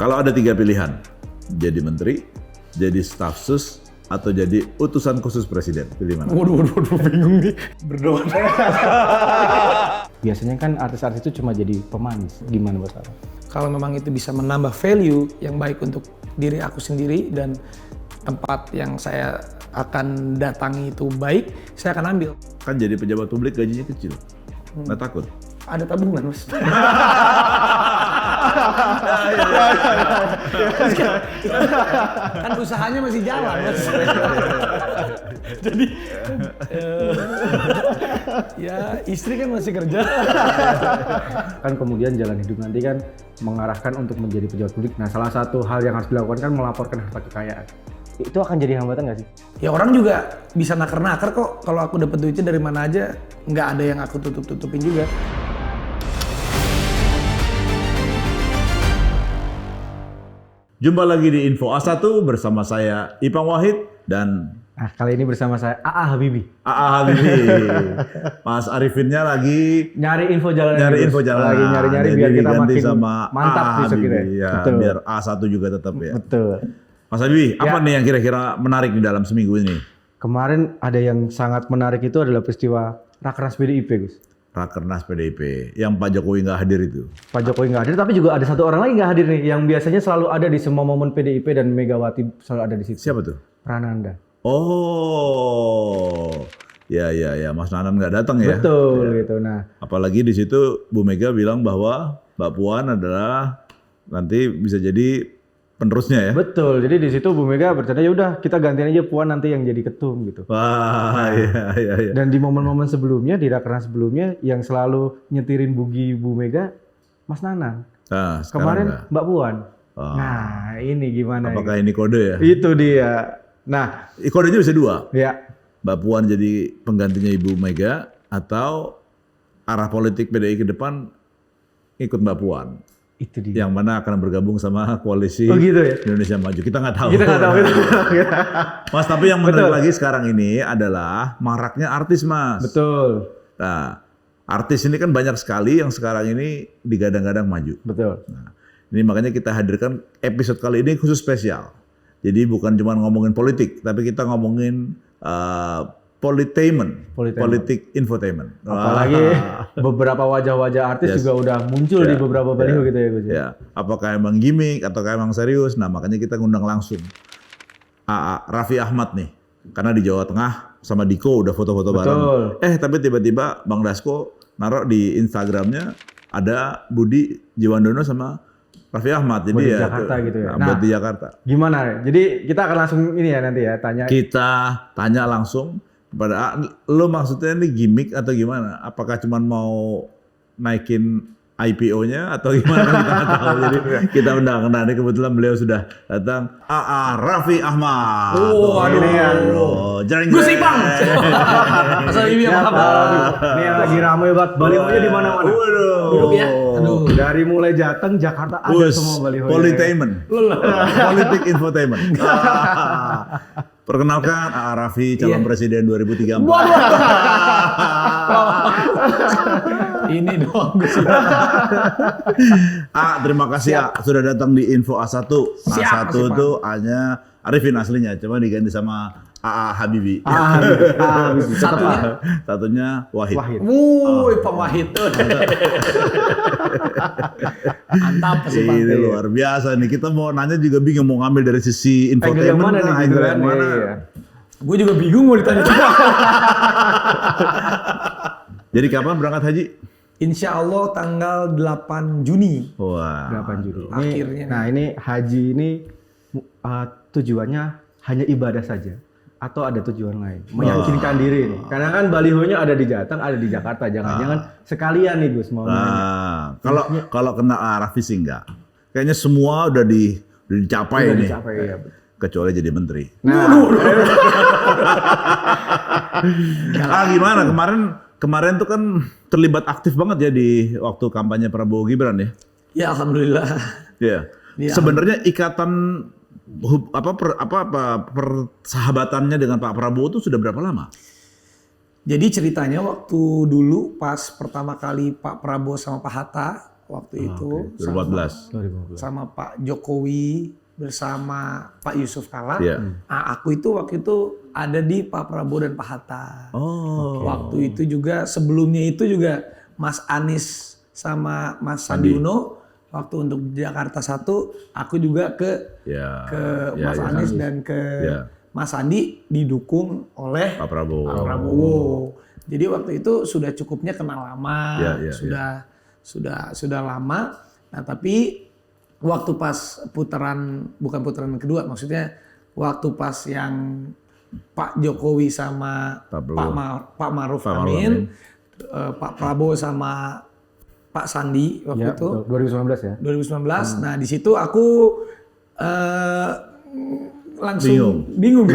Kalau ada 3 pilihan, jadi menteri, jadi staf sus, atau jadi utusan khusus presiden, pilih mana? Waduh, bingung nih. Berdoa. Biasanya kan artis-artis itu cuma jadi pemanis. Gimana Bos Ara? Kalau memang itu bisa menambah value yang baik untuk diri aku sendiri dan tempat yang saya akan datangi itu baik, saya akan ambil. Kan jadi pejabat publik gajinya kecil, nggak takut? Ada tabungan, Mas. Kan usahanya masih jalan, Mas. Jadi ya istri kan masih kerja. Kan kemudian jalan hidup nanti kan mengarahkan untuk menjadi pejabat publik. Nah, salah satu hal yang harus dilakukan kan melaporkan harta kekayaan. Itu akan jadi hambatan nggak sih? Ya orang juga bisa naker-naker kok. Kalau aku dapat duitnya dari mana aja, nggak ada yang aku tutup-tutupin juga. Jumpa lagi di Info A1 bersama saya Ipang Wahid dan Kali ini bersama saya AA Habibie. AA Habibie. Mas Arifinnya lagi Nyari info jalanan. nyari info jalan. Lagi nyari-nyari biar kita diganti makin sama mantap AA besok kita. Habibie, ya. Betul. Biar A1 juga tetap ya. Betul. Mas Habibie, apa Ya. nih yang kira-kira menarik di dalam seminggu ini? Kemarin ada yang sangat menarik itu adalah peristiwa Rakernas PDIP, Gus. Rakernas PDIP yang Pak Jokowi nggak hadir itu. Pak Jokowi nggak hadir, tapi juga ada satu orang lagi nggak hadir nih, yang biasanya selalu ada di semua momen PDIP dan Megawati selalu ada di situ. Siapa tuh? Prananda. Oh, ya, Mas Nanan nggak datang ya? Betul gitu. Nah, Apalagi di situ Bu Mega bilang bahwa Mbak Puan adalah nanti bisa jadi penerusnya ya? betul. Jadi di situ Bu Mega bercanda, ya udah kita gantiin aja Puan nanti yang jadi ketum gitu. Wah, iya. Dan di momen-momen sebelumnya, di Rakernas sebelumnya, yang selalu nyetirin bugi Bu Mega, Mas Nanan. Nah, sekarang Kemarin enggak. Mbak Puan. Oh. Nah, ini gimana? Apakah ini kode ya? Itu dia. Nah, Kodenya bisa 2. ya. Mbak Puan jadi penggantinya Ibu Mega atau arah politik PDI ke depan ikut Mbak Puan. Itu dia. Yang mana akan bergabung sama koalisi Oh gitu ya? Indonesia Maju. Kita nggak tahu. Kita nggak tahu. Mas, tapi yang menarik Betul. lagi sekarang ini adalah maraknya artis, Mas. Betul. Nah, artis ini kan banyak sekali yang sekarang ini digadang-gadang maju. Betul. Nah, ini makanya kita hadirkan episode kali ini khusus spesial. Jadi bukan cuma ngomongin politik, tapi kita ngomongin politainment, politik infotainment. Apalagi beberapa wajah-wajah artis Yes. juga udah muncul di beberapa baliho gitu ya Gus. Ya, apakah emang gimmick atau emang serius? Nah, makanya kita ngundang langsung Raffi Ahmad nih. Karena di Jawa Tengah sama Diko udah foto-foto bareng. Tapi tiba-tiba Bang Dasko naruh di Instagramnya ada Budi Jiwandono sama Raffi Ahmad. Jadi Buat di ya Jakarta gitu ya. buat di Jakarta. Gimana? Jadi kita akan langsung ini ya nanti ya tanya. Kita tanya langsung kepada lo, maksudnya ini gimmick atau gimana? Apakah cuma mau naikin IPO-nya atau gimana, kita nggak tahu. Jadi kita undang. Nah, ini kebetulan beliau sudah datang. Raffi Ahmad. Oh, aduh. Ini ya. Jreng. Gus Ipang. Asal ini apa kabar? Ini yang lagi ramai banget balihonya di mana-mana. Waduh. Duduk ya. Aduh. Dari mulai Jateng, Jakarta ada semua baliho. Politainment. Politik infotainment. Perkenalkan Raffi, calon presiden 2034. Ini doang Gus. Terima kasih sudah datang di Info A1. Siap, A1 itu A-nya Arifin aslinya, cuma diganti sama AA Habibie. Satunya Wahid. Ipang Wahid tuh. Mantap sih Pak. Ini luar biasa nih. Kita mau nanya juga bingung mau ngambil dari sisi Angle yang infotainment mana nih? angle yang mana. Iya. Gue juga bingung mau ditanya. Jadi kapan berangkat haji? Insya Allah tanggal 8 Juni. Wah. 8 Juni. Akhirnya. Nah ini haji ini tujuannya hanya ibadah saja atau ada tujuan lain? Meyakinkan diri nih. Karena kan balihonya ada di Jateng, ada di Jakarta. Jangan-jangan sekalian nih Gus mau nanya. Kalau kena Raffi sih enggak. Kayaknya semua udah dicapai Udah nih. dicapai, ya. Kecuali jadi menteri. Nah, Gimana kemarin tuh kan terlibat aktif banget ya di waktu kampanye Prabowo Gibran ya. Ya Alhamdulillah. Iya. Ya. Sebenarnya ikatan persahabatannya dengan Pak Prabowo itu sudah berapa lama? Jadi ceritanya waktu dulu pas pertama kali Pak Prabowo sama Pak Hatta waktu itu 2014. sama Pak Jokowi bersama Pak Yusuf Kalla. Iya. Nah, aku itu waktu itu ada di Pak Prabowo dan Pak Hatta. Oh. Waktu itu juga sebelumnya itu juga Mas Anies sama Mas Sandi Uno waktu untuk Jakarta 1 aku juga ke Mas Anies dan ke Mas Sandi didukung oleh Pak Prabowo. Pak Prabowo. Jadi waktu itu sudah cukupnya kenal lama, sudah lama. Nah, tapi waktu pas bukan putaran kedua, maksudnya waktu pas yang Pak Jokowi sama Pak Maruf Amin, Pak Prabowo sama Pak Sandi waktu itu. 2019 ya. 2019. Nah, di situ aku langsung bingung.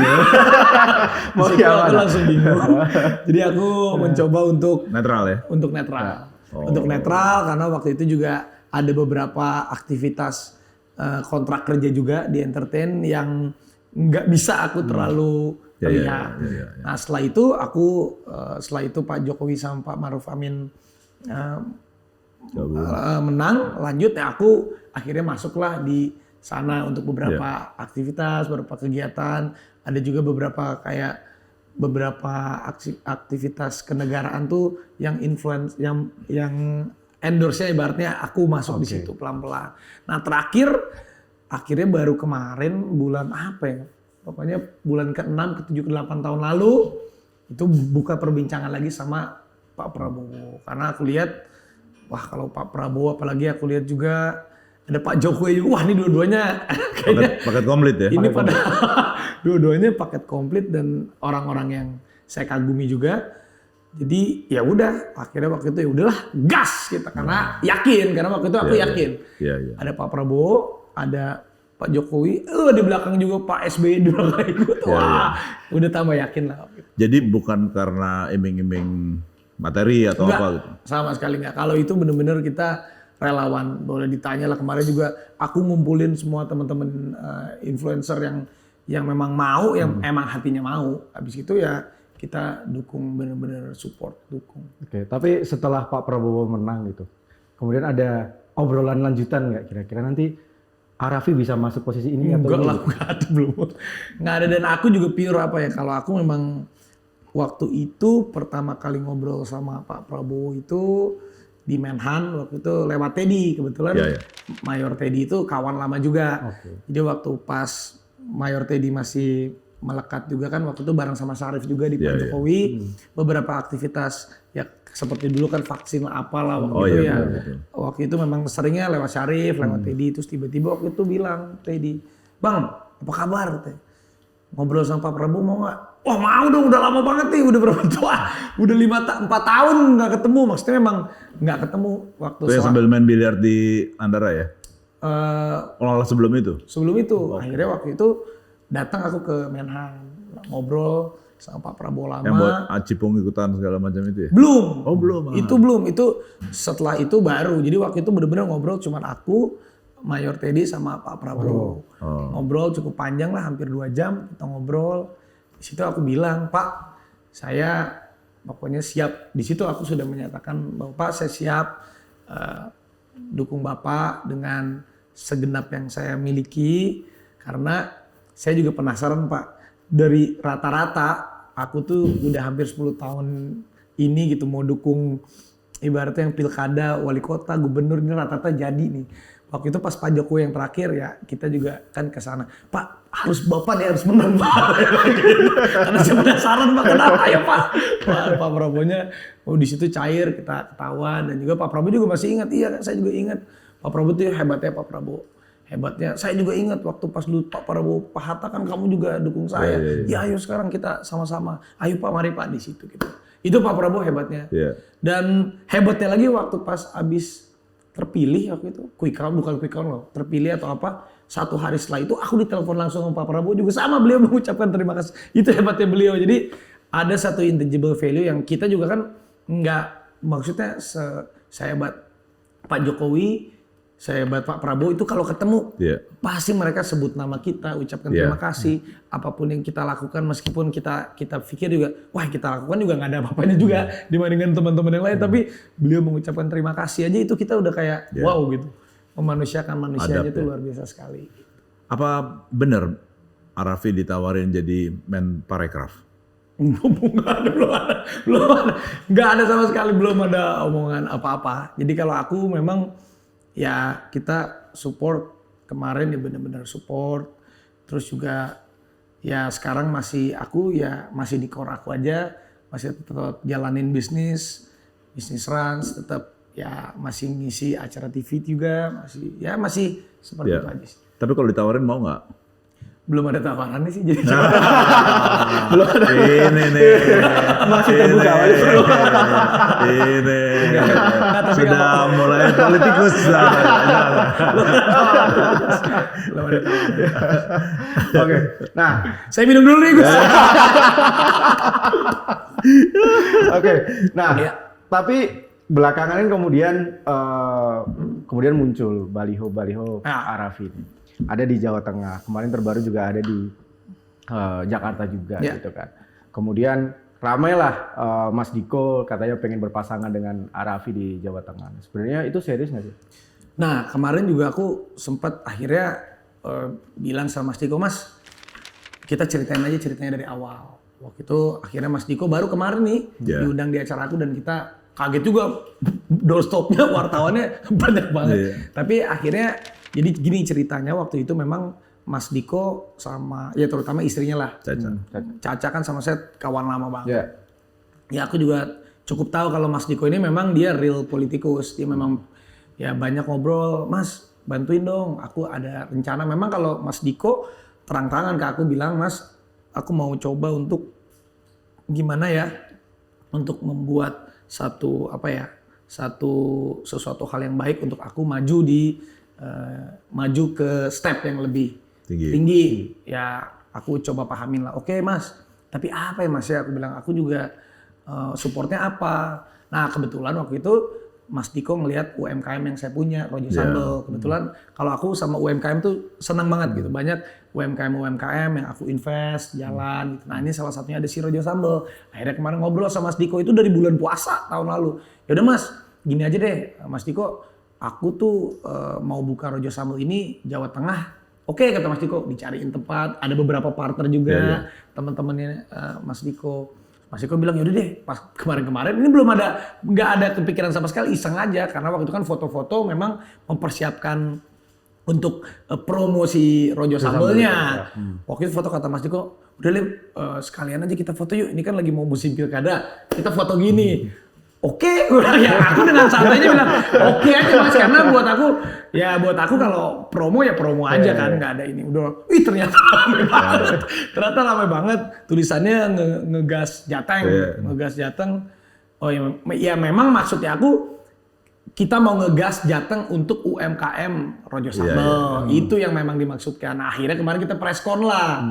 Mau aku langsung bingung. Jadi aku mencoba untuk netral ya. Untuk netral. Untuk netral karena waktu itu juga ada beberapa aktivitas kontrak kerja juga di entertain yang nggak bisa aku terlalu terlihat. Nah, setelah itu Pak Jokowi sama Pak Maruf Amin menang, lanjut ya aku akhirnya masuklah di sana untuk beberapa aktivitas, beberapa kegiatan. Ada juga beberapa aktivitas kenegaraan tuh yang influence yang endorse-nya ibaratnya aku masuk di situ pelan-pelan. Nah, akhirnya baru kemarin bulan apa ya? Pokoknya bulan ke-6, ke-7, ke-8 tahun lalu itu buka perbincangan lagi sama Pak Prabowo. Karena aku lihat wah, kalau Pak Prabowo apalagi aku lihat juga ada Pak Jokowi juga. Wah, ini dua-duanya kayaknya paket komplit ya. Ini pada dua-duanya paket komplit dan orang-orang yang saya kagumi juga. Jadi ya udah, akhirnya waktu itu ya udahlah gas kita karena yakin, karena waktu itu aku yakin. Ada Pak Prabowo, ada Pak Jokowi, di belakang juga Pak SBY di belakang ikut. Wah, udah tambah yakin lah. Jadi bukan karena iming-iming materi atau enggak, apa gitu? Sama sekali enggak. Kalau itu benar-benar kita relawan. Boleh ditanya lah, kemarin juga aku ngumpulin semua teman-teman influencer yang memang mau, yang emang hatinya mau. Habis itu ya kita dukung, benar-benar support, dukung. Oke, tapi setelah Pak Prabowo menang gitu, kemudian ada obrolan lanjutan nggak kira-kira nanti Raffi bisa masuk posisi ini atau enggak lah, nggak ada. Dan aku juga pure apa ya, kalau aku memang waktu itu pertama kali ngobrol sama Pak Prabowo itu di Menhan, waktu itu lewat Teddy, kebetulan Mayor Teddy itu kawan lama juga. Jadi waktu pas Mayor Teddy masih melekat juga kan, waktu itu bareng sama Syarif juga di Pak Jokowi, beberapa aktivitas ya seperti dulu kan vaksin apalah waktu itu waktu itu memang seringnya lewat Syarif, lewat Teddy. Terus tiba-tiba waktu itu bilang Teddy, "Bang, apa kabar?" Ngobrol sama Pak Prabowo mau nggak? Wah, mau dong, udah lama banget nih, udah berapa tua? Udah 4 tahun nggak ketemu, maksudnya memang nggak ketemu waktu itu yang sambil main biliar di Andara ya? Sebelum itu? Sebelum itu, akhirnya waktu itu datang aku ke Menhan, ngobrol sama Pak Prabowo lama. Yang buat Cipung ikutan segala macam itu ya? Belum. Oh belum. Itu belum, itu setelah itu baru. Jadi waktu itu benar-benar ngobrol cuman aku, Mayor Teddy sama Pak Prabowo. Ngobrol cukup panjang lah, hampir 2 jam kita ngobrol. Di situ aku bilang, "Pak, saya pokoknya siap." Di situ aku sudah menyatakan bahwa Pak, saya siap dukung Bapak dengan segenap yang saya miliki, karena saya juga penasaran Pak, dari rata-rata aku tuh udah hampir 10 tahun ini gitu mau dukung ibaratnya yang pilkada, wali kota, gubernur, ini rata-rata jadi nih. Waktu itu pas Pak Jokowi yang terakhir ya kita juga kan ke sana. "Pak, harus Bapak nih harus menang Pak." Karena saya penasaran Pak, kenapa ya Pak? Pak Prabowo-nya di situ cair, kita ketahuan, dan juga Pak Prabowo juga masih ingat. Iya, saya juga ingat. Pak Prabowo itu hebatnya Pak Prabowo. Hebatnya, saya juga ingat waktu pas dulu Pak Prabowo, Pak Hatta kan kamu juga dukung saya. Ya ayo sekarang kita sama-sama. Ayo Pak, mari Pak di situ gitu. Itu Pak Prabowo hebatnya. Dan hebatnya lagi waktu pas abis terpilih waktu itu, bukan quick count loh, terpilih atau apa, 1 hari setelah itu aku ditelepon langsung sama Pak Prabowo juga sama, beliau mengucapkan terima kasih. Itu hebatnya beliau. Jadi ada satu intangible value yang kita juga kan nggak, maksudnya sehebat Pak Jokowi sehebat Pak Prabowo itu kalau ketemu pasti mereka sebut nama kita, ucapkan terima kasih. Apapun yang kita lakukan meskipun kita pikir juga, wah kita lakukan juga nggak ada apa-apanya juga dibandingkan teman-teman yang lain. Tapi beliau mengucapkan terima kasih aja itu kita udah kayak wow gitu. Memanusiakan manusianya itu luar biasa sekali. Apa benar Arafi ditawarin jadi Menparekraf? Nggak ada sama sekali, belum ada omongan apa-apa. Jadi kalau aku memang ya kita support, kemarin ya benar-benar support. Terus juga ya sekarang masih di core aku aja, masih tetap jalanin bisnis runs, tetap ya masih ngisi acara TV juga, masih seperti itu aja sih. Tapi kalau ditawarin mau nggak? Belum ada tawarannya sih jadi. Belum ada. Ini nih. Masih terbuka. Ini. Sudah mulai politikus. Oke. Nah, saya minum dulu nih Gus. Oke. Nah, tapi belakangan kemudian muncul baliho Arafi. Ada di Jawa Tengah, kemarin terbaru juga ada di Jakarta juga gitu kan. Kemudian ramailah Mas Diko katanya pengen berpasangan dengan Arafi di Jawa Tengah. Sebenarnya itu serius nggak sih? Nah kemarin juga aku sempat akhirnya bilang sama Mas Diko, Mas kita ceritain aja ceritanya dari awal. Waktu itu akhirnya Mas Diko baru kemarin nih diundang di acara aku dan kita kaget juga doorstopnya wartawannya banyak banget. Tapi akhirnya jadi gini ceritanya, waktu itu memang Mas Diko sama ya terutama istrinya lah, Caca kan sama saya kawan lama banget. Ya aku juga cukup tahu kalau Mas Diko ini memang dia real politikus, dia memang ya banyak ngobrol, Mas bantuin dong, aku ada rencana. Memang kalau Mas Diko terang-terangan ke aku bilang, Mas aku mau coba untuk gimana ya, untuk membuat sesuatu hal yang baik untuk aku maju ke step yang lebih tinggi. Ya aku coba pahamin lah. Oke Mas, tapi apa ya Mas ya? Aku bilang aku juga supportnya apa. Nah kebetulan waktu itu Mas Diko ngelihat UMKM yang saya punya, Rojo Sambal. Kebetulan kalau aku sama UMKM tuh senang banget gitu. Banyak UMKM yang aku invest, jalan gitu. Nah ini salah satunya ada si Rojo Sambal. Akhirnya kemarin ngobrol sama Mas Diko itu dari bulan puasa tahun lalu. Yaudah Mas, gini aja deh Mas Diko, aku tuh mau buka Rojo Sambal ini Jawa Tengah. Oke kata Mas Diko, dicariin tempat. Ada beberapa partner juga, teman-temannya Mas Diko. Mas Diko bilang yaudah deh, pas kemarin-kemarin ini nggak ada kepikiran sama sekali, iseng aja. Karena waktu itu kan foto-foto memang mempersiapkan untuk promosi Rojo Sambalnya. Waktu itu foto kata Mas Diko, udah sekalian aja kita foto yuk, ini kan lagi mau musim pilkada, kita foto gini. Oke, ya aku dengan santainya bilang oke aja Mas, karena buat aku kalau promo ya promo aja kan, nggak ada ini. Udah, ternyata ramai banget tulisannya ngegas Jateng. Oh ya memang maksudnya aku kita mau ngegas Jateng untuk UMKM Rojo Sambal. Itu yang memang dimaksudkan. Nah, akhirnya kemarin kita preskon lah.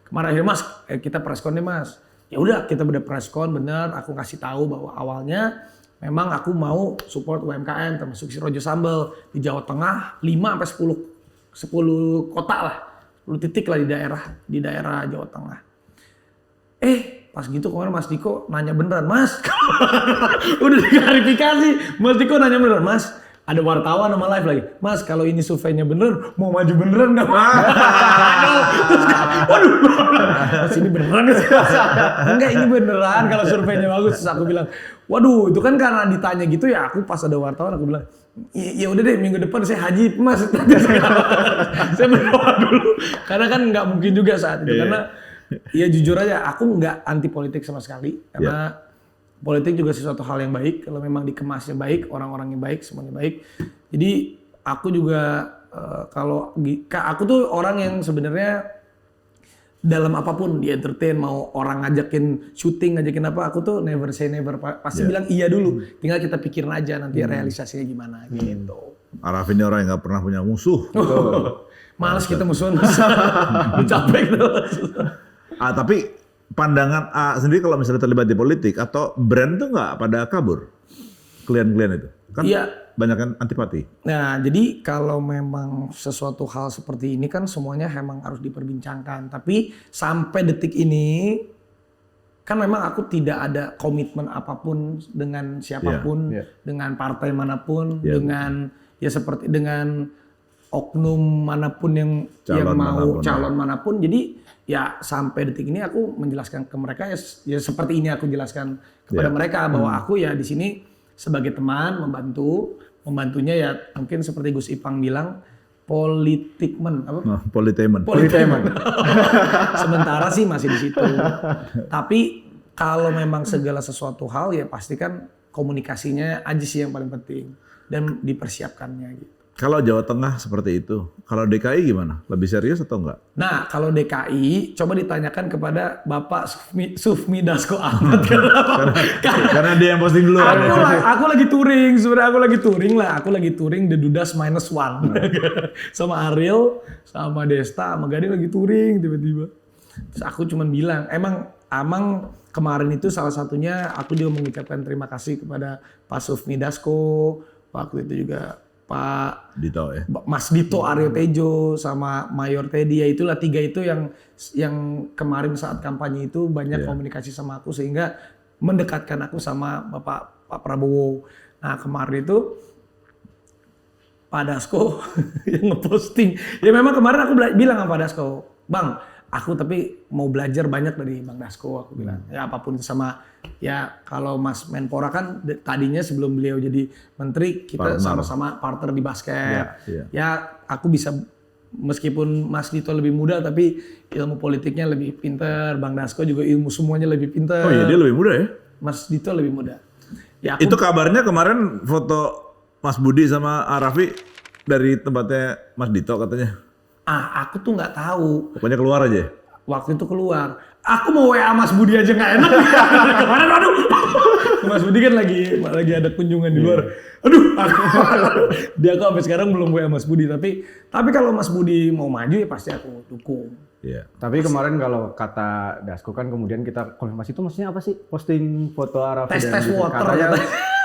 Kemarin akhirnya Mas, kita preskon deh Mas. Ya udah kita udah preskon bener, aku kasih tahu bahwa awalnya memang aku mau support UMKM termasuk si Rojo Sambal di Jawa Tengah 5 sampai 10 kota lah, 10 titik lah di daerah Jawa Tengah. Pas gitu kemarin Mas Diko nanya beneran, Mas. Udah diklarifikasi, Mas Diko nanya beneran, Mas. Ada wartawan sama live lagi. Mas, kalau ini surveinya bener, mau maju beneran nggak? Waduh, Mas ini beneran nggak? Enggak, ini beneran kalau surveinya bagus. Terus aku bilang, waduh, itu kan karena ditanya gitu ya. Aku pas ada wartawan, aku bilang, ya udah deh minggu depan saya haji, Mas. Saya berdoa dulu. Karena kan nggak mungkin juga saat itu. Karena ya jujur aja, aku nggak anti politik sama sekali. Karena politik juga sesuatu hal yang baik, kalau memang dikemasnya baik, orang-orangnya baik, semuanya baik. Jadi aku juga aku tuh orang yang sebenarnya dalam apapun di entertain, mau orang ngajakin syuting, ngajakin apa, aku tuh never say never, pasti bilang iya dulu. Tinggal kita pikirin aja nanti realisasinya gimana gitu. Araf ini orang yang nggak pernah punya musuh. Males kita musuhan, capek gitu. Tapi pandangan A sendiri kalau misalnya terlibat di politik atau brand tuh nggak pada kabur klien-klien itu? Kan iya, banyak kan antipati. Nah, jadi kalau memang sesuatu hal seperti ini kan semuanya memang harus diperbincangkan. Tapi sampai detik ini kan memang aku tidak ada komitmen apapun dengan siapapun, dengan partai manapun, dengan seperti dengan oknum manapun yang calon manapun. Jadi ya sampai detik ini aku menjelaskan ke mereka ya seperti ini aku jelaskan kepada mereka bahwa aku ya di sini sebagai teman membantunya ya mungkin seperti Gus Ipang bilang politemen. Sementara sih masih di situ. Tapi kalau memang segala sesuatu hal ya pasti kan komunikasinya aja sih yang paling penting dan dipersiapkannya gitu. Kalau Jawa Tengah seperti itu, kalau DKI gimana? Lebih serius atau enggak? Nah, kalau DKI coba ditanyakan kepada Bapak Sufmi Dasko Ahmad. Karena dia yang posting dulu. Aku lagi touring, sebenarnya aku lagi touring The Dudas -1 sama Ariel, sama Desta, sama Gading lagi touring tiba-tiba. Terus aku cuman bilang, emang kemarin itu salah satunya aku juga mengucapkan terima kasih kepada Pak Sufmi Dasko, waktu itu juga Pak Dito ya. Mas Dito Aryo Tejo sama Mayor Teddy, ya itulah 3 itu yang kemarin saat kampanye itu banyak komunikasi sama aku sehingga mendekatkan aku sama Pak Prabowo. Nah, kemarin itu Pak Dasko yang ngeposting. Ya memang kemarin aku bilang sama Pak Dasko, "Bang, aku tapi mau belajar banyak dari Bang Dasko," aku bilang. Ya apapun itu sama ya kalau Mas Menpora kan tadinya sebelum beliau jadi menteri kita sama-sama partner di basket. Ya aku bisa meskipun Mas Dito lebih muda tapi ilmu politiknya lebih pinter, Bang Dasko juga ilmu semuanya lebih pinter. Oh iya, dia lebih muda ya? Mas Dito lebih muda. Ya, itu kabarnya kemarin foto Mas Budi sama Raffi dari tempatnya Mas Dito katanya. Aku tuh nggak tahu. Pokoknya keluar aja. Waktu itu keluar. Aku mau WA Mas Budi aja nggak enak. Kemarin aduh. Mas Budi kan lagi ada kunjungan di luar. Aduh. Dia aku sampai sekarang belum WA Mas Budi. Tapi kalau Mas Budi mau maju ya pasti aku dukung. Iya. Tapi kemarin kalau kata Dasko kan kemudian kita konfirmasi itu maksudnya apa sih? Posting foto Arafi tes water katanya.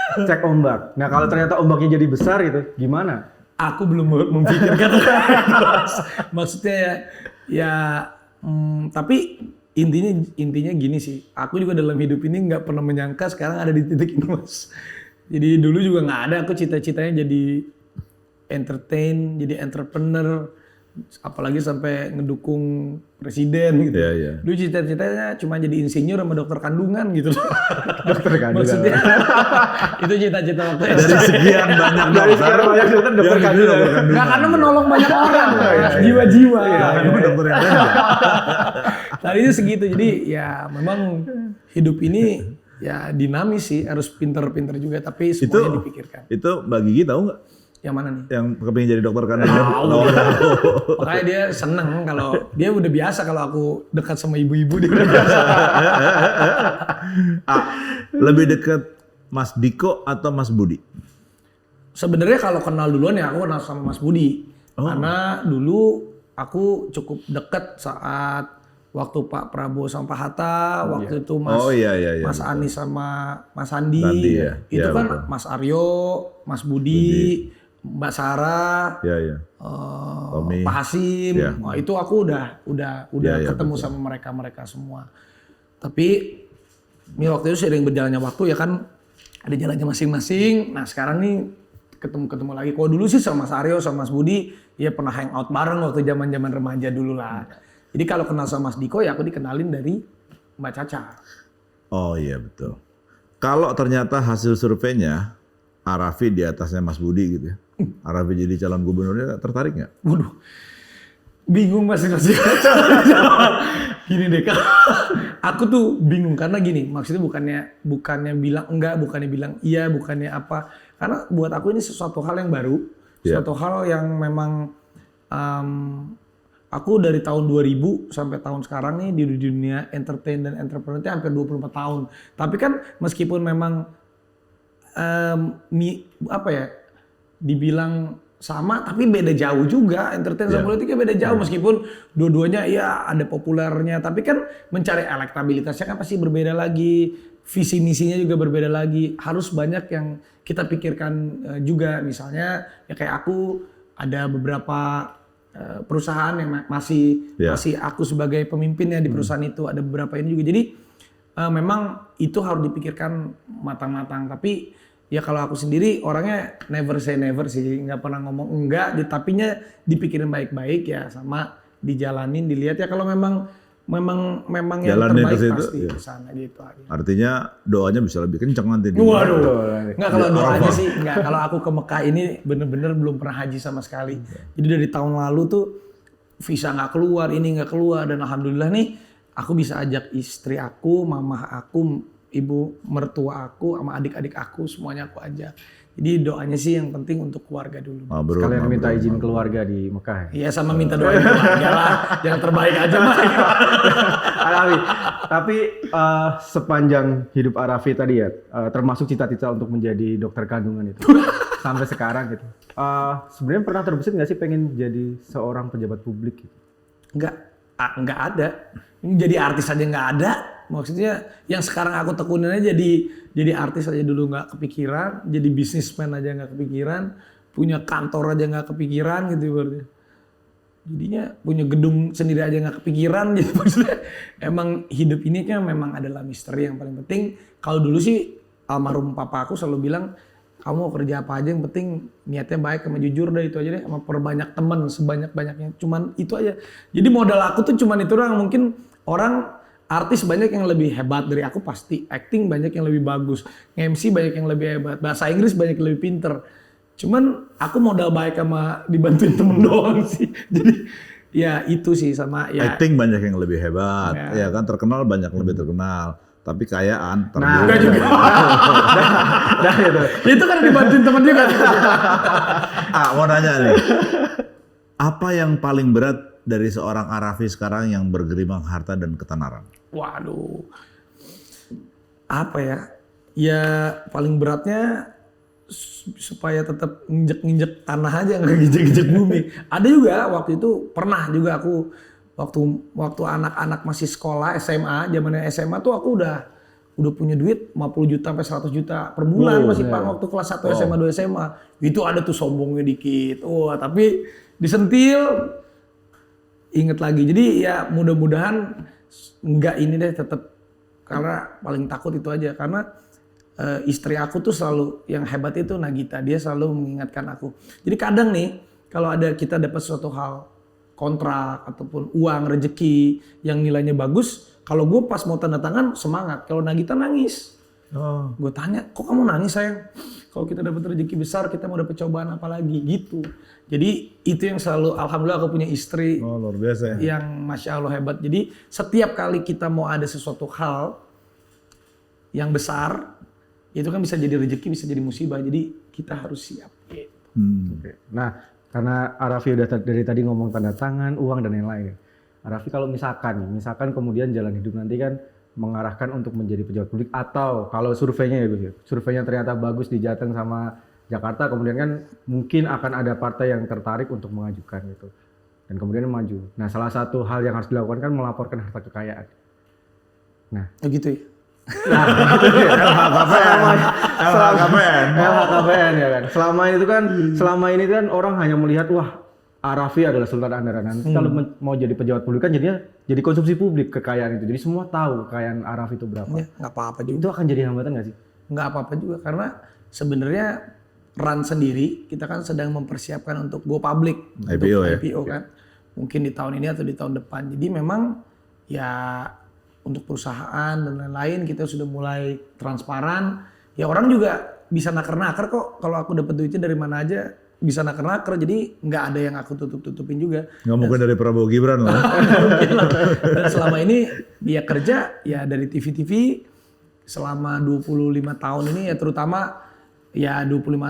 Cek ombak. Nah kalau ternyata ombaknya jadi besar gitu, gimana? Aku belum memikirkan. Maksudnya tapi intinya gini sih. Aku juga dalam hidup ini nggak pernah menyangka sekarang ada di titik ini, Mas. Jadi dulu juga nggak ada. Aku cita-citanya jadi entertain, jadi entrepreneur. Apalagi sampai ngedukung presiden gitu. Dulu cita-citanya cuma jadi insinyur sama dokter kandungan gitu. Dokter kandungan. Maksudnya itu cita-cita waktu dari sekian banyak dokter kandungan. Nggak, karena menolong banyak orang, jiwa-jiwa. Dokter yang lain. Tadinya segitu. Jadi ya memang hidup ini ya dinamis sih, harus pinter-pinter juga tapi semuanya dipikirkan. Itu Mbak Gigi tahu nggak? Yang mana nih? Yang kepingin jadi dokter kandungan. Makanya dia seneng kalau dia udah biasa kalau aku dekat sama ibu-ibu, dia udah biasa. Lebih dekat Mas Diko atau Mas Budi? Sebenarnya kalau kenal duluan ya aku kenal sama Mas Budi. Karena dulu aku cukup dekat saat waktu Pak Prabowo sama Pak Hatta, waktu itu Mas Anies sama Mas Sandi, itu kan betul. Mas Aryo, Mas Budi. Mbak Sarah, Pak Hasim, itu aku udah ketemu betul. Sama mereka semua. Tapi waktu itu sering berjalannya waktu ya kan ada jalannya masing-masing. Nah sekarang nih ketemu lagi. Kalau dulu sih sama Mas Aryo sama Mas Budi ya pernah hangout bareng waktu zaman remaja dulu lah. Jadi kalau kenal sama Mas Diko ya aku dikenalin dari Mbak Caca. Oh iya betul. Kalau ternyata hasil surveinya Arafi di atasnya Mas Budi gitu ya. Arafi jadi calon gubernurnya tertarik nggak? Waduh, bingung masing-masing. Gini deh, aku tuh bingung karena gini, maksudnya bukannya bilang enggak, bukannya bilang iya, bukannya apa. Karena buat aku ini sesuatu hal yang baru, suatu hal yang memang aku dari tahun 2000 sampai tahun sekarang nih di dunia entertain dan entrepreneur itu hampir 24 tahun. Tapi kan meskipun memang dibilang sama tapi beda jauh juga, entertain sama politiknya beda jauh meskipun dua-duanya ya ada populernya tapi kan mencari elektabilitasnya kan pasti berbeda lagi, visi misinya juga berbeda lagi. Harus banyak yang kita pikirkan juga. Misalnya ya kayak aku ada beberapa perusahaan yang masih aku sebagai pemimpinnya di perusahaan itu, ada beberapa ini juga. Jadi memang itu harus dipikirkan matang-matang. Tapi ya kalau aku sendiri orangnya never say never sih, nggak pernah ngomong enggak, tapinya dipikirin baik-baik ya, sama dijalanin, dilihat ya kalau memang yang Jalanin terbaik ke situ, pasti ya. ke sana gitu aja. Artinya doanya bisa lebih kencang nanti. Waduh. Enggak, kalau Di doanya Arafah. sih enggak. Kalau aku ke Mekah ini bener-bener belum pernah haji sama sekali. Jadi dari tahun lalu tuh visa nggak keluar, ini nggak keluar, dan alhamdulillah nih aku bisa ajak istri aku, mamah aku, ibu mertua aku, sama adik-adik aku, semuanya aku ajak. Jadi doanya sih yang penting untuk keluarga dulu. Mabrur, Sekalian minta mabrur, izin mabrur. keluarga di Mekah ya. Iya, sama minta doain keluarga lah, yang terbaik aja mah. Arafi, tapi sepanjang hidup Arafi tadi ya, termasuk cita-cita untuk menjadi dokter kandungan itu sampai sekarang gitu. Sebenarnya pernah terbesit nggak sih pengen jadi seorang pejabat publik? Gitu? Enggak ada. Jadi artis aja nggak ada. Maksudnya yang sekarang aku tekunin aja jadi artis aja dulu nggak kepikiran, jadi bisnismen aja nggak kepikiran, punya kantor aja nggak kepikiran gitu berarti. Jadinya punya gedung sendiri aja nggak kepikiran gitu. Maksudnya emang hidup ini kan memang adalah misteri yang paling penting. Kalau dulu sih almarhum papa aku selalu bilang, kamu mau kerja apa aja yang penting niatnya baik sama jujur, deh itu aja deh, sama perbanyak teman sebanyak-banyaknya, cuman itu aja. Jadi modal aku tuh cuman itu doang. Mungkin orang artis banyak yang lebih hebat dari aku pasti, acting banyak yang lebih bagus, MC banyak yang lebih hebat, bahasa Inggris banyak yang lebih pinter. Cuman aku modal baik sama dibantuin temen doang sih. Jadi ya itu sih, sama ya. Acting banyak yang lebih hebat, ya kan, terkenal banyak yang lebih terkenal. Tapi kayaan terbuka. juga. Itu kan dibantuin temen juga. Mau nanya nih, apa yang paling berat dari seorang Arafi sekarang yang bergelimang harta dan ketenaran? Waduh, apa ya? Ya paling beratnya supaya tetap nginjek tanah aja, nggak nginjek bumi. Ada juga waktu itu, pernah juga aku waktu anak-anak masih sekolah SMA, zamannya SMA tuh aku udah punya duit 50 juta sampai 100 juta per bulan masih Pak, waktu kelas 1 SMA 2 SMA. Itu ada tuh sombongnya dikit. Tapi disentil inget lagi. Jadi ya mudah-mudahan enggak ini deh, tetap, karena paling takut itu aja, karena istri aku tuh selalu, yang hebat itu Nagita, dia selalu mengingatkan aku. Jadi kadang nih kalau ada kita dapat suatu hal, kontrak ataupun uang rezeki yang nilainya bagus, kalau gue pas mau tanda tangan semangat, kalau Nagita nangis. Gue tanya, kok kamu nangis sayang? Kalau kita dapat rezeki besar, kita mau dapat cobaan apa lagi gitu. Jadi itu yang selalu, alhamdulillah aku punya istri Luar biasa ya. yang masya Allah hebat. Jadi setiap kali kita mau ada sesuatu hal yang besar, itu kan bisa jadi rezeki, bisa jadi musibah. Jadi kita harus siap. Oke. Nah, karena Arafi udah dari tadi ngomong tanda tangan, uang dan lain-lain. Arafi kalau misalkan kemudian jalan hidup nanti kan mengarahkan untuk menjadi pejabat publik, atau kalau surveinya ya Gus, surveinya ternyata bagus di Jateng sama Jakarta, kemudian kan mungkin akan ada partai yang tertarik untuk mengajukan gitu, dan kemudian maju. Nah, salah satu hal yang harus dilakukan kan melaporkan harta kekayaan. Nah, Gitu ya. LHKPN ya kan. Selama ini kan orang hanya melihat, wah, Arafi adalah Sultan Andara. Nanti kalau mau jadi pejabat publik kan jadinya jadi konsumsi publik kekayaan itu. Jadi semua tahu kekayaan Arafi itu berapa. Ya, nggak apa-apa juga. Itu akan jadi hambatan nggak sih? Nggak apa-apa juga, karena sebenarnya run sendiri kita kan sedang mempersiapkan untuk go public, IPO ya? IPO kan, mungkin di tahun ini atau di tahun depan. Jadi memang ya untuk perusahaan dan lain-lain kita sudah mulai transparan. Ya orang juga bisa naker-naker kok, kalau aku dapat duitnya dari mana aja bisa naker-naker. Jadi nggak ada yang aku tutup-tutupin juga. Nggak mungkin dari Prabowo Gibran loh. Dan selama ini dia kerja ya dari TV-TV selama 25 tahun ini, ya terutama ya 24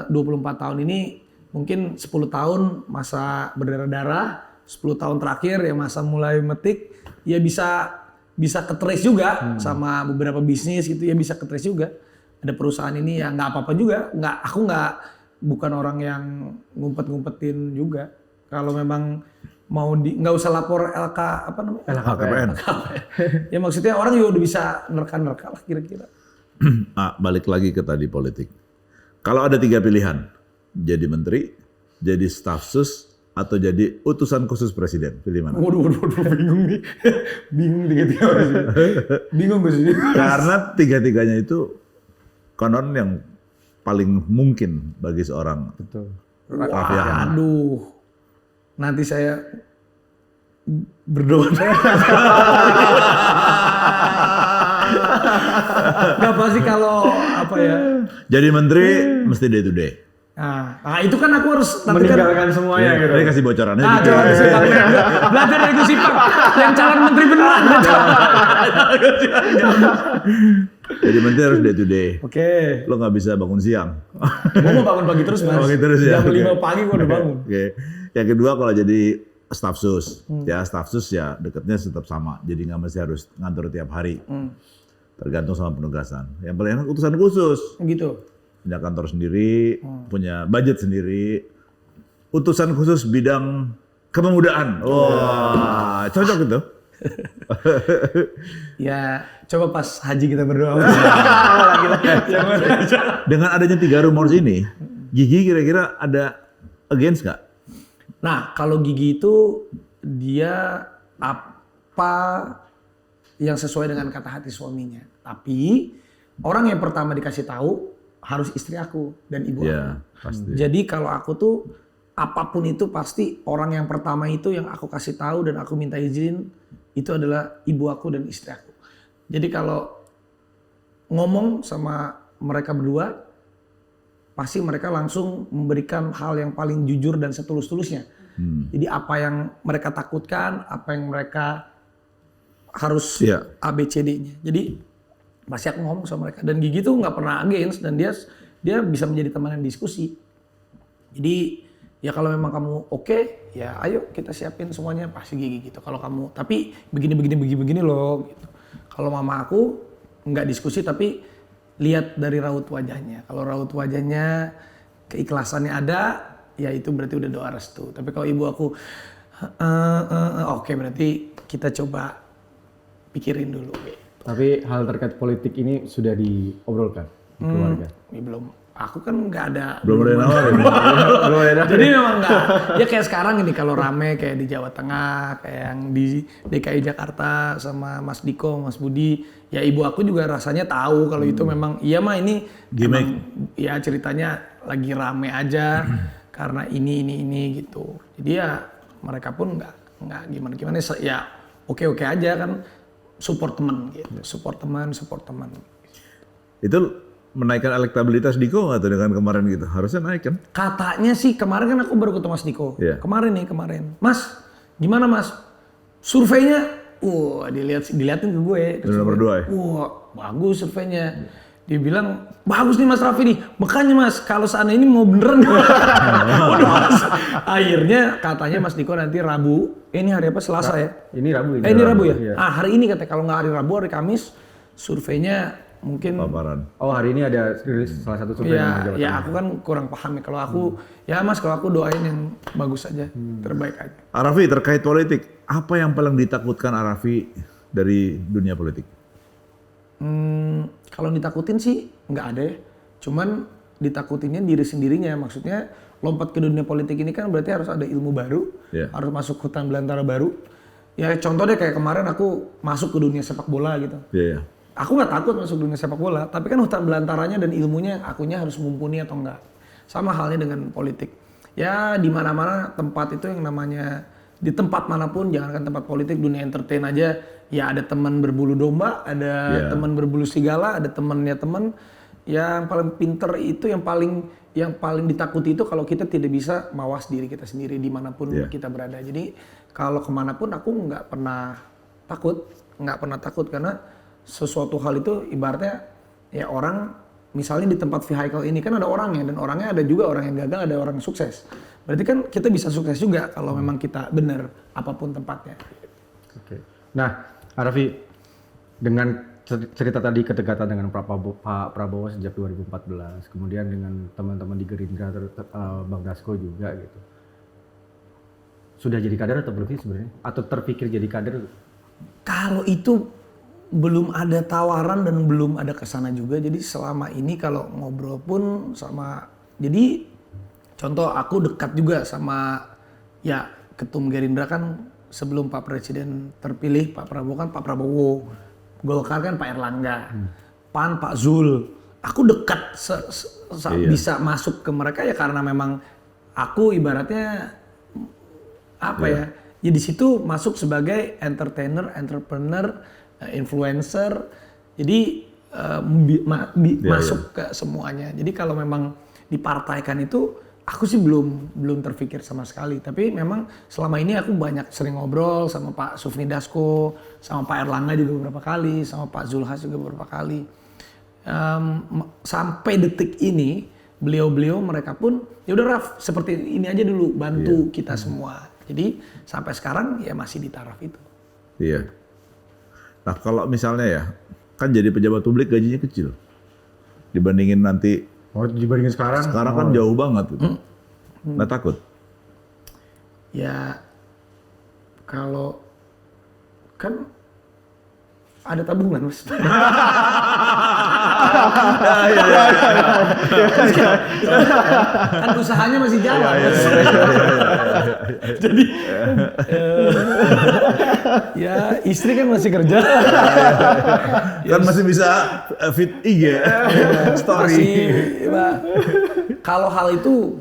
tahun ini, mungkin 10 tahun masa berdarah-darah, 10 tahun terakhir ya masa mulai metik, ya bisa ke-trace juga sama beberapa bisnis gitu, ya bisa ke-trace juga. Ada perusahaan ini ya nggak apa-apa juga, aku bukan orang yang ngumpet-ngumpetin juga. Kalau memang mau nggak usah lapor LHKPN. Ya maksudnya orang juga udah bisa nerka-nerka lah kira-kira. balik lagi ke tadi politik. Kalau ada 3 pilihan, jadi menteri, jadi staf sus, atau jadi utusan khusus presiden, pilih mana? Waduh, bingung nih. Bingung tiga-tiga. Bingung gue sih. Karena 3-3-nya itu konon yang paling mungkin bagi seorang Betul. Raffi Ahmad. Aduh. Nanti saya berdoa. Gak pasti kalau apa ya. Jadi menteri mesti day to day. Nah, itu kan aku harus nanti kan. Meninggalkan semuanya gitu. Ini kasih bocorannya. Ah, dikit. coba belajar dari Gus Ipang yang calon menteri beneran. Jadi menteri harus day to day. Oke. Lo nggak bisa bangun siang. Gue mau bangun pagi terus, Mas. Bangun terus ya. Jam 5 Oke. pagi gue udah bangun. Oke. Yang kedua kalau jadi staf sus, ya staf sus ya deketnya tetap sama. Jadi nggak mesti harus ngantor tiap hari. Tergantung sama penugasan. Yang paling enak utusan khusus. Gitu. Punya kantor sendiri, punya budget sendiri. Utusan khusus bidang kepemudaan. Wah, cocok itu. Ya, coba pas haji kita berdoa. Dengan adanya 3 rumors ini, Gigi kira-kira ada against nggak? Nah, kalau Gigi itu dia apa yang sesuai dengan kata hati suaminya. Tapi orang yang pertama dikasih tahu harus istri aku dan ibu aku. Ya, pasti. Jadi kalau aku tuh apapun itu pasti orang yang pertama itu yang aku kasih tahu dan aku minta izin itu adalah ibu aku dan istri aku. Jadi kalau ngomong sama mereka berdua pasti mereka langsung memberikan hal yang paling jujur dan setulus-tulusnya. Jadi apa yang mereka takutkan, apa yang mereka harus Iya. ABCD-nya. Jadi pasti aku ngomong sama mereka dan Gigi tuh nggak pernah against dan dia bisa menjadi teman yang diskusi. Jadi ya kalau memang kamu oke, ya ayo kita siapin semuanya pasti Gigi gitu. Kalau kamu tapi begini loh gitu. Kalau mama aku nggak diskusi tapi lihat dari raut wajahnya. Kalau raut wajahnya keikhlasannya ada, ya itu berarti udah doa restu. Tapi kalau ibu aku oke, berarti kita coba pikirin dulu gitu. Tapi hal terkait politik ini sudah diobrolkan di keluarga. Ini belum. Aku kan nggak ada. Belum ada yang nawarin. Jadi memang nggak. Ya kayak sekarang ini kalau rame kayak di Jawa Tengah, kayak yang di DKI Jakarta sama Mas Diko, Mas Budi. Ya ibu aku juga rasanya tahu kalau itu memang iya mah ini Gimmick. emang, ya ceritanya lagi rame aja karena ini gitu. Jadi ya mereka pun nggak gimana ya oke aja kan support teman gitu. Support teman. Itu menaikkan elektabilitas Diko nggak tuh dengan kemarin gitu? Harusnya naik kan? Katanya sih kemarin kan aku baru ketemu Mas Diko. Iya. Kemarin. Mas, gimana Mas? Surveinya, diliatin ke gue. Nomor 2 ya? Wah, bagus surveinya. Dia bilang, bagus nih Mas Raffi nih. Makanya Mas, kalau seandainya ini mau beneran. Waduh, Mas. Akhirnya katanya Mas Diko nanti Rabu. Ini hari apa? Selasa ya? Ini Rabu. Ini Rabu ya? Iya. Hari ini katanya. Kalau nggak hari Rabu, hari Kamis. Surveinya mungkin Paparan. Oh, hari ini ada rilis salah satu survei yang Jawa ya Tengah. aku kan kurang paham ya. Kalau aku, ya Mas, kalau aku doain yang bagus aja, terbaik aja. Arafi terkait politik, apa yang paling ditakutkan Arafi dari dunia politik? Kalau ditakutin sih nggak ada ya. Cuman ditakutinnya diri sendirinya. Maksudnya lompat ke dunia politik ini kan berarti harus ada ilmu baru, Yeah. harus masuk hutan belantara baru. Ya contoh deh kayak kemarin aku masuk ke dunia sepak bola gitu. Iya. Aku nggak takut masuk dunia sepak bola, tapi kan hutan belantaranya dan ilmunya akunya harus mumpuni atau enggak. Sama halnya dengan politik. Ya di mana-mana tempat itu yang namanya di tempat manapun, jangankan tempat politik, dunia entertain aja, ya ada teman berbulu domba, ada Yeah. teman berbulu serigala, ada temannya teman. Yang paling pinter itu yang paling ditakuti itu kalau kita tidak bisa mawas diri kita sendiri dimanapun Yeah. kita berada. Jadi kalau kemanapun aku nggak pernah takut karena sesuatu hal itu ibaratnya ya orang misalnya di tempat vehicle ini kan ada orangnya dan orangnya ada juga orang yang gagal, ada orang yang sukses. Berarti kan kita bisa sukses juga kalau memang kita benar apapun tempatnya. Oke. Nah, Arafi, dengan cerita tadi kedekatan dengan Pak Prabowo sejak 2014, kemudian dengan teman-teman di Gerindra, Bang Dasko juga gitu. Sudah jadi kader atau belum sih sebenarnya? Atau terpikir jadi kader? Kalau itu belum ada tawaran dan belum ada kesana juga. Jadi selama ini kalau ngobrol pun sama, jadi contoh aku dekat juga sama ya Ketum Gerindra kan sebelum Pak Presiden terpilih Pak Prabowo kan Pak Prabowo, Golkar kan Pak Erlangga, PAN Pak Zul. Aku dekat bisa masuk ke mereka ya karena memang aku ibaratnya apa ya di situ masuk sebagai entertainer, entrepreneur, influencer, jadi masuk ke semuanya. Jadi kalau memang dipartaikan itu, aku sih belum terpikir sama sekali. Tapi memang selama ini aku banyak sering ngobrol sama Pak Sufmi Dasko, sama Pak Erlangga juga beberapa kali, sama Pak Zulhas juga beberapa kali. Sampai detik ini, beliau-beliau mereka pun, ya udah Raf, seperti ini aja dulu, bantu kita semua. Jadi sampai sekarang ya masih di taraf itu. Iya. Nah kalau misalnya ya, kan jadi pejabat publik gajinya kecil dibandingin nanti. Oh, dibandingin sekarang? Sekarang kan jauh banget gitu. Nggak takut? Ya kalau kan ada tabungan Mas. Kan usahanya masih jalan. Jadi ya istri kan masih kerja. Kan masih bisa fit IG, story. Kalau hal itu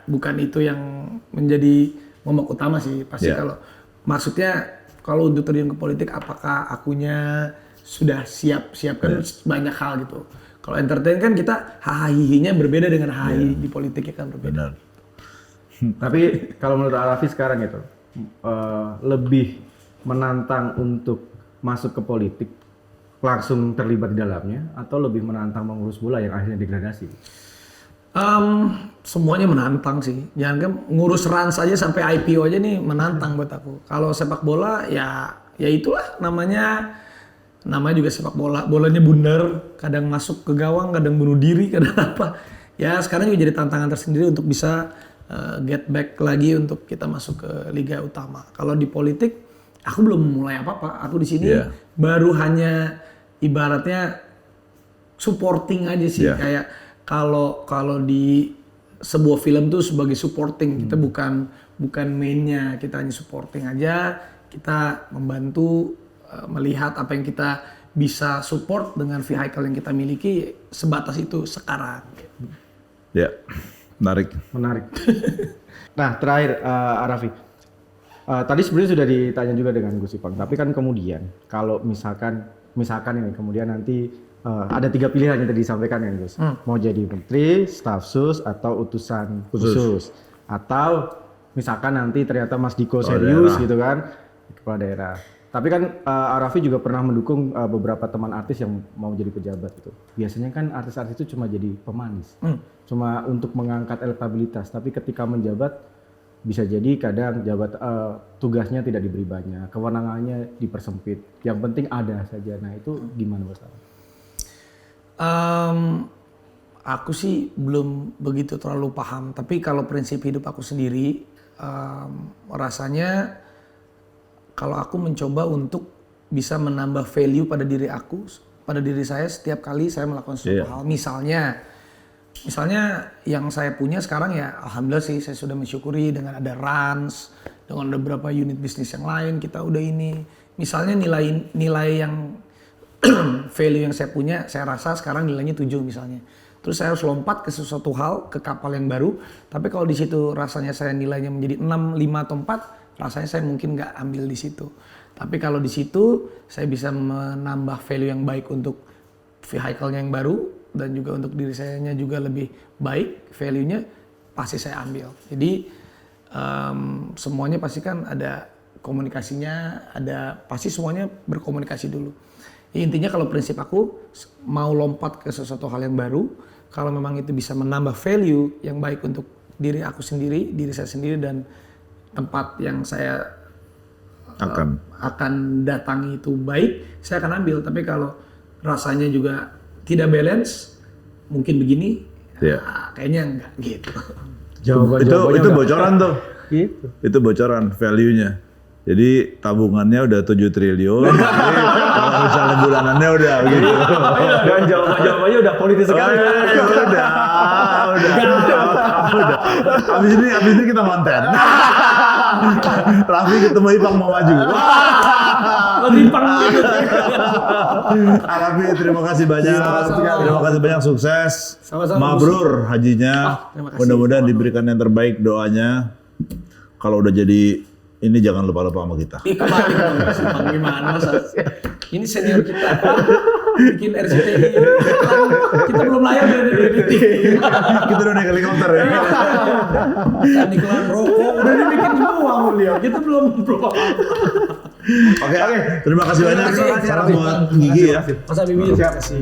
bukan itu yang menjadi momok utama sih. Pasti kalau maksudnya kalau untuk terjun ke politik, apakah akunya sudah siap kan banyak hal gitu. Kalau entertain kan kita hahihinya berbeda dengan hahi di politik kan berbeda. Benar. Tapi kalau menurut Arafi sekarang itu lebih menantang untuk masuk ke politik langsung terlibat di dalamnya atau lebih menantang mengurus bola yang akhirnya degradasi? Semuanya menantang sih. Jangan kan ngurus Rans aja sampai IPO aja nih menantang buat aku. Kalau sepak bola ya itulah namanya juga sepak bola. Bolanya bundar, kadang masuk ke gawang, kadang bunuh diri, kadang apa. Ya sekarang juga jadi tantangan tersendiri untuk bisa get back lagi untuk kita masuk ke liga utama. Kalau di politik aku belum mulai apa-apa. Aku di sini baru hanya ibaratnya supporting aja sih kayak kalau di sebuah film tuh sebagai supporting, kita bukan mainnya, kita hanya supporting aja, kita membantu melihat apa yang kita bisa support dengan vehicle yang kita miliki, sebatas itu sekarang. Ya, menarik. Nah terakhir Arafi, tadi sebenarnya sudah ditanya juga dengan Gus Ipang, tapi kan kemudian kalau misalkan ini kemudian nanti ada 3 pilihan yang tadi disampaikan kan Gus. Mau jadi menteri, staf sus, atau utusan khusus. Atau misalkan nanti ternyata Mas Diko serius gitu kan, kepala daerah. Tapi kan Arafi juga pernah mendukung beberapa teman artis yang mau jadi pejabat gitu. Biasanya kan artis-artis itu cuma jadi pemanis. Cuma untuk mengangkat elektabilitas, tapi ketika menjabat bisa jadi kadang tugasnya tidak diberi banyak, kewenangannya dipersempit. Yang penting ada saja. Nah itu gimana Mas? Aku sih belum begitu terlalu paham, tapi kalau prinsip hidup aku sendiri, rasanya kalau aku mencoba untuk bisa menambah value pada diri aku, pada diri saya setiap kali saya melakukan sesuatu hal. Misalnya yang saya punya sekarang ya alhamdulillah sih saya sudah mensyukuri dengan ada Rans, dengan ada beberapa unit bisnis yang lain kita udah ini. Misalnya nilai yang value yang saya punya, saya rasa sekarang nilainya 7 misalnya. Terus saya harus lompat ke sesuatu hal, ke kapal yang baru. Tapi kalau di situ rasanya saya nilainya menjadi 6, 5 atau 4, rasanya saya mungkin nggak ambil di situ. Tapi kalau di situ saya bisa menambah value yang baik untuk vehicle-nya yang baru dan juga untuk diri saya juga lebih baik value-nya, pasti saya ambil. Jadi semuanya pasti kan ada komunikasinya, pasti semuanya berkomunikasi dulu. Ya, intinya kalau prinsip aku mau lompat ke sesuatu hal yang baru, kalau memang itu bisa menambah value yang baik untuk diri aku sendiri, diri saya sendiri dan tempat yang saya akan datangi itu baik, saya akan ambil. Tapi kalau rasanya juga tidak balance, mungkin begini, kayaknya enggak gitu. Itu bocoran tuh. Gitu. Itu bocoran value-nya. Jadi tabungannya udah 7 triliun. Jadi kalau misalnya bulanannya udah begitu. Dan jawabannya udah politis sekali. Udah. Abis ini kita konten. Raffi ketemu Ipang mau maju. Raffi, terima kasih banyak. Terima kasih banyak, sukses. Sama-sama, Mabrur hajinya. terima kasih. Mudah-mudahan diberikan yang terbaik doanya. Kalau udah jadi ini jangan lupa-lupa sama kita. Kembali dong, gimana masa? Ini senior kita bikin RCTI. Kita belum layar dari editing. Kita udah naik helikopter ya. Kan iklan rokok udah dibikin semua beliau. Kita belum. Oke. Terima kasih banyak. Terima kasih. Salam buat Gigi ya. Masa Bibi, terima kasih.